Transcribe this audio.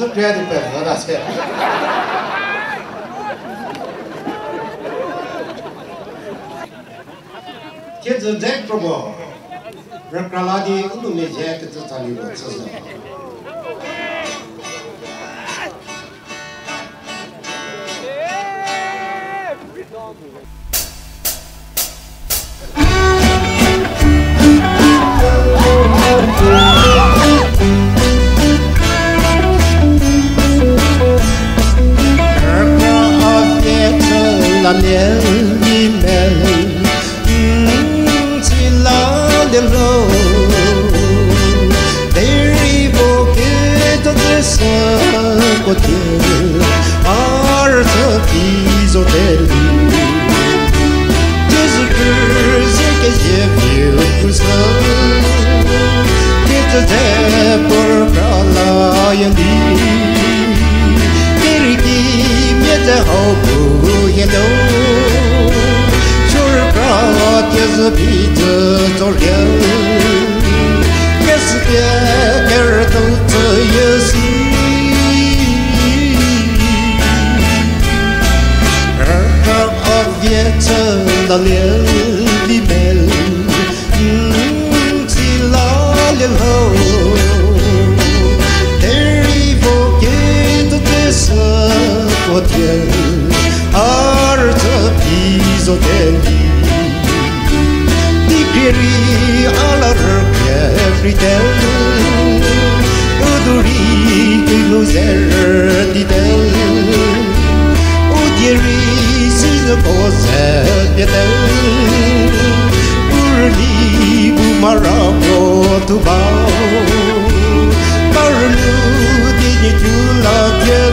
rất ghê đi về nó đã xem kids are dead trouble Rakraladi unu me je ke to tali lo tsa la miel mi mel si la del ro derivo che to tresa cotier arsa piso del Jésus Christ que je viu cruza que te por la yandi the hope you know sure God is a bit or you yes yeah careful to you see of yet the lily bell si la ho Cotier arte piso degli di pieri alla rocca every day odori che loser di del odieri si ne pose di del urli bumarako tu bao parlu di tu la